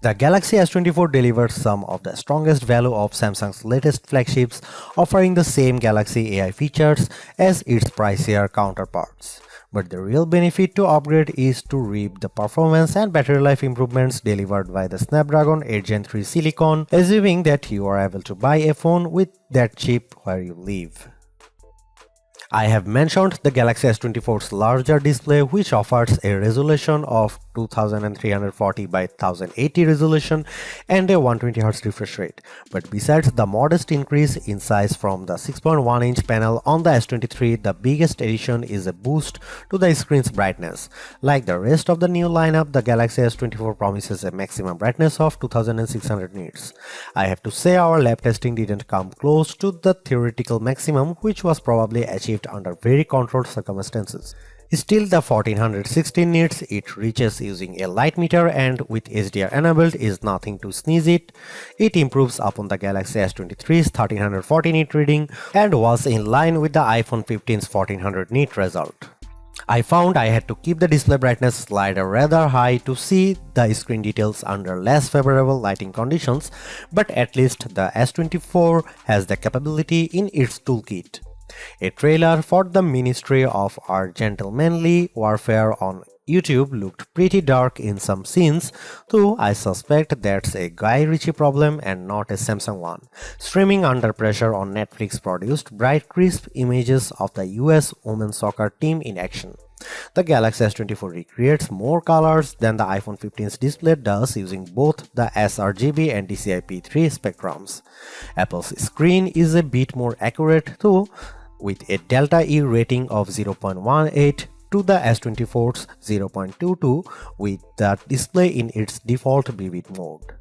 The Galaxy S24 delivers some of the strongest value of Samsung's latest flagships, offering the same Galaxy AI features as its pricier counterparts. But the real benefit to upgrade is to reap the performance and battery life improvements delivered by the Snapdragon 8 Gen 3 Silicon, assuming that you are able to buy a phone with that chip where you live. I have mentioned the Galaxy S24's larger display, which offers a resolution of 2340 by 1080 resolution and a 120Hz refresh rate. But besides the modest increase in size from the 6.1-inch panel on the S23, the biggest addition is a boost to the screen's brightness. Like the rest of the new lineup, the Galaxy S24 promises a maximum brightness of 2600 nits. I have to say our lab testing didn't come close to the theoretical maximum, which was probably achieved under very controlled circumstances. Still, the 1416 nits it reaches using a light meter and with HDR enabled is nothing to sneeze at. It improves upon the Galaxy S23's 1340 nit reading and was in line with the iPhone 15's 1400 nit result. I found I had to keep the display brightness slider rather high to see the screen details under less favorable lighting conditions, but at least the S24 has the capability in its toolkit. A trailer for the Ministry of Our Gentlemanly Warfare on YouTube looked pretty dark in some scenes, though I suspect that's a Guy Ritchie problem and not a Samsung one. Streaming under pressure on Netflix produced bright crisp images of the US women's soccer team in action. The Galaxy S24 recreates more colors than the iPhone 15's display does using both the sRGB and DCI-P3 spectrums. Apple's screen is a bit more accurate though, with a delta E rating of 0.18 to the S24's 0.22 with the display in its default vivid mode.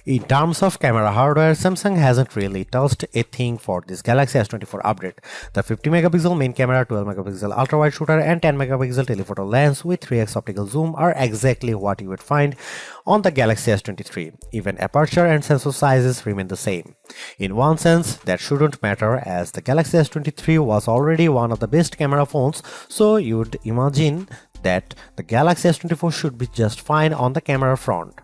In terms of camera hardware, Samsung hasn't really touched a thing for this Galaxy S24 update. The 50MP main camera, 12MP ultra-wide shooter and 10MP telephoto lens with 3x optical zoom are exactly what you would find on the Galaxy S23. Even aperture and sensor sizes remain the same. In one sense, that shouldn't matter as the Galaxy S23 was already one of the best camera phones, so you'd imagine that the Galaxy S24 should be just fine on the camera front.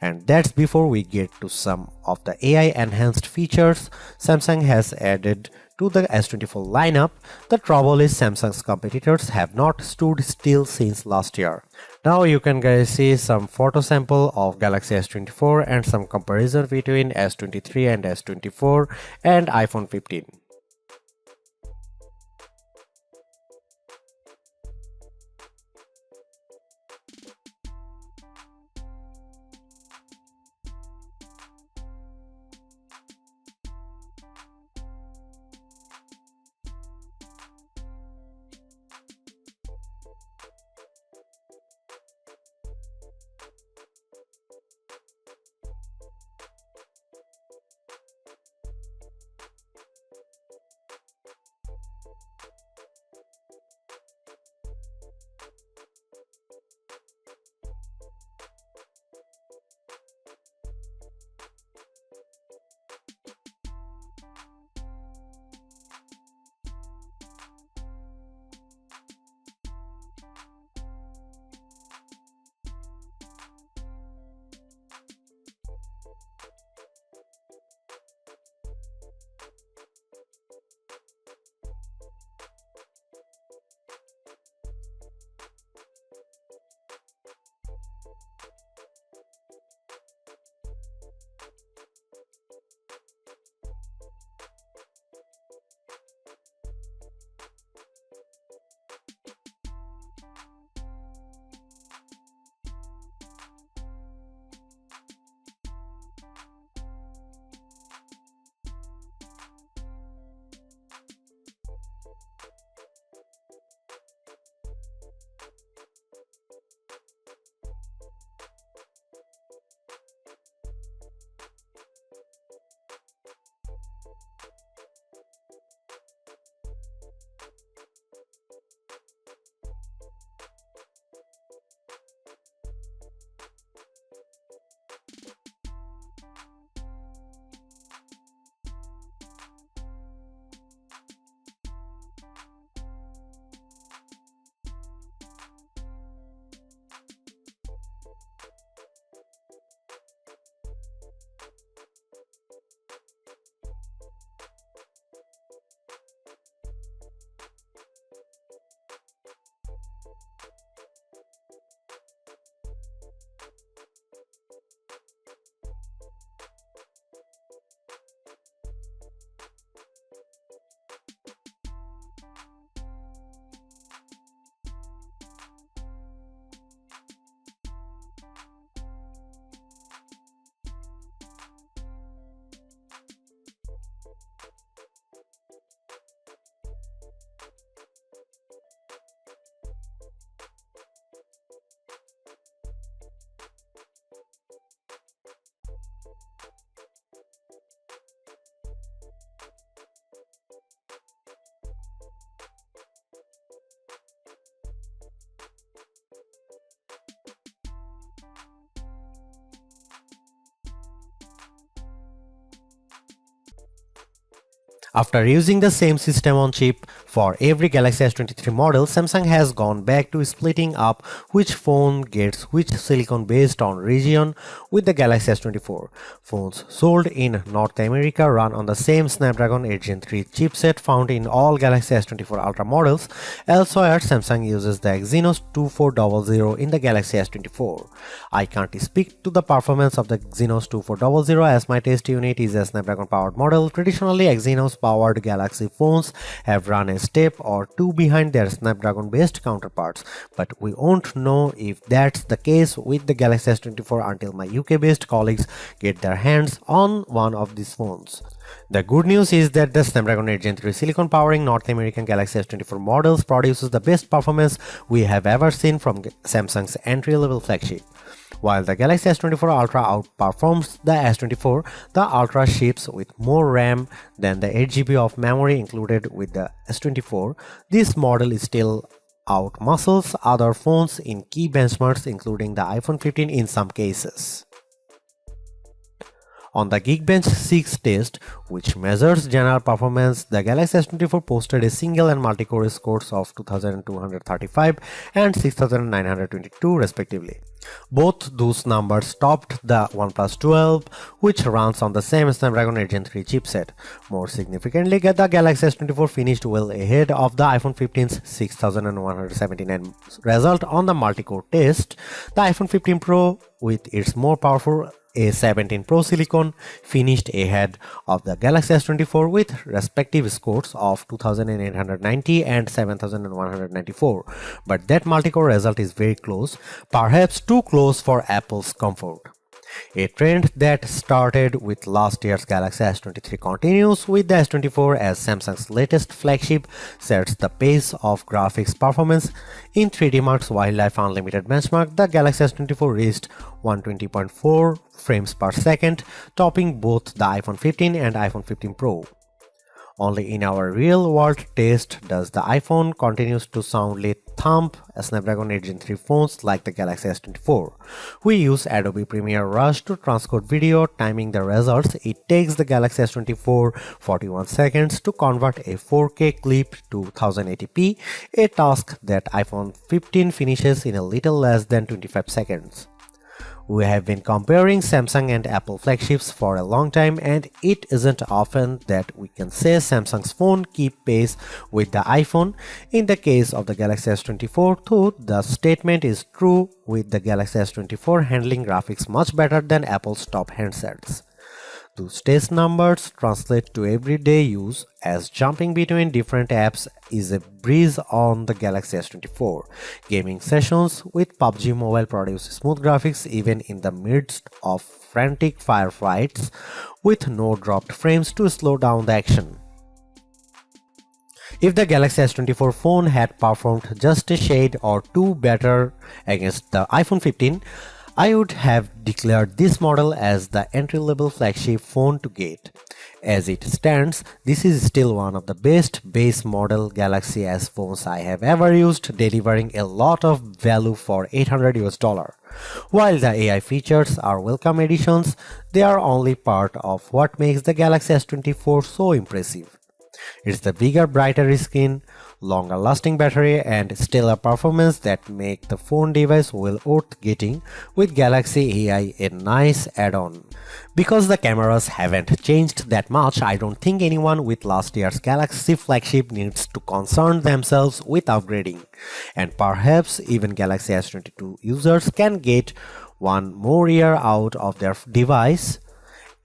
And that's before we get to some of the AI enhanced features Samsung has added to the S24 lineup. The trouble is Samsung's competitors have not stood still since last year. Now you can guys see some photo sample of Galaxy S24 and some comparison between S23 and S24 and iPhone 15. After using the same system on chip for every Galaxy S23 model, Samsung has gone back to splitting up which phone gets which silicon based on region with the Galaxy S24. Phones sold in North America run on the same Snapdragon 8 Gen 3 chipset found in all Galaxy S24 Ultra models. Elsewhere, Samsung uses the Exynos 2400 in the Galaxy S24. I can't speak to the performance of the Exynos 2400 as my test unit is a Snapdragon powered model. Traditionally, Exynos powered Galaxy phones have run a step or two behind their Snapdragon based counterparts, but we won't know if that's the case with the Galaxy S24 until my UK based colleagues get their hands on one of these phones. The good news is that the Snapdragon 8 Gen 3 silicon powering North American Galaxy S24 models produces the best performance we have ever seen from Samsung's entry-level flagship. While the Galaxy S24 Ultra outperforms the S24, the Ultra ships with more RAM than the 8GB of memory included with the S24. This model is still outmuscles other phones in key benchmarks including the iPhone 15 in some cases. On the Geekbench 6 test, which measures general performance, the Galaxy S24 posted a single and multi-core scores of 2235 and 6922 respectively. Both those numbers topped the OnePlus 12, which runs on the same Snapdragon 8 Gen 3 chipset. More significantly, the Galaxy S24 finished well ahead of the iPhone 15's 6179 result on the multi-core test. The iPhone 15 Pro, with its more powerful A17 Pro silicon, finished ahead of the Galaxy S24 with respective scores of 2890 and 7194. But that multi-core result is very close, perhaps too close for Apple's comfort. A trend that started with last year's Galaxy S23 continues with the S24 as Samsung's latest flagship sets the pace of graphics performance. In 3D Mark's Wildlife Unlimited benchmark, the Galaxy S24 reached 120.4 frames per second, topping both the iPhone 15 and iPhone 15 Pro. Only in our real-world test does the iPhone continues to soundly thump Snapdragon 8 Gen 3 phones like the Galaxy S24. We use Adobe Premiere Rush to transcode video, timing the results. It takes the Galaxy S24 41 seconds to convert a 4K clip to 1080p, a task that iPhone 15 finishes in a little less than 25 seconds. We have been comparing Samsung and Apple flagships for a long time, and it isn't often that we can say Samsung's phone keep pace with the iPhone. In the case of the Galaxy S24, though, the statement is true with the Galaxy S24 handling graphics much better than Apple's top handsets. Those test numbers translate to everyday use as jumping between different apps is a breeze on the Galaxy S24. Gaming sessions with PUBG Mobile produce smooth graphics even in the midst of frantic firefights with no dropped frames to slow down the action. If the Galaxy S24 phone had performed just a shade or two better against the iPhone 15, I would have declared this model as the entry-level flagship phone to get. As it stands, this is still one of the best base model Galaxy S phones I have ever used, delivering a lot of value for $800. While the AI features are welcome additions, they are only part of what makes the Galaxy S24 so impressive. It's the bigger, brighter screen, longer lasting battery and stellar performance that make the phone device well worth getting, with Galaxy AI a nice add-on. Because the cameras haven't changed that much, I don't think anyone with last year's Galaxy flagship needs to concern themselves with upgrading. And perhaps even Galaxy S22 users can get one more year out of their device.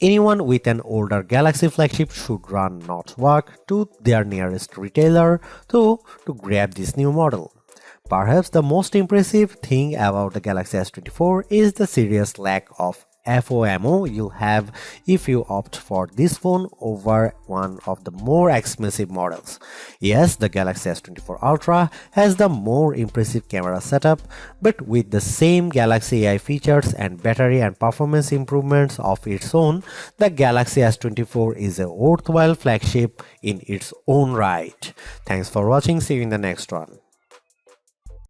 Anyone with an older Galaxy flagship should run not walk to their nearest retailer to grab this new model. Perhaps the most impressive thing about the Galaxy S24 is the serious lack of FOMO you'll have if you opt for this phone over one of the more expensive models. Yes, the Galaxy S24 Ultra has the more impressive camera setup, but with the same Galaxy AI features and battery and performance improvements of its own, the Galaxy S24 is a worthwhile flagship in its own right. Thanks for watching, see you in the next one.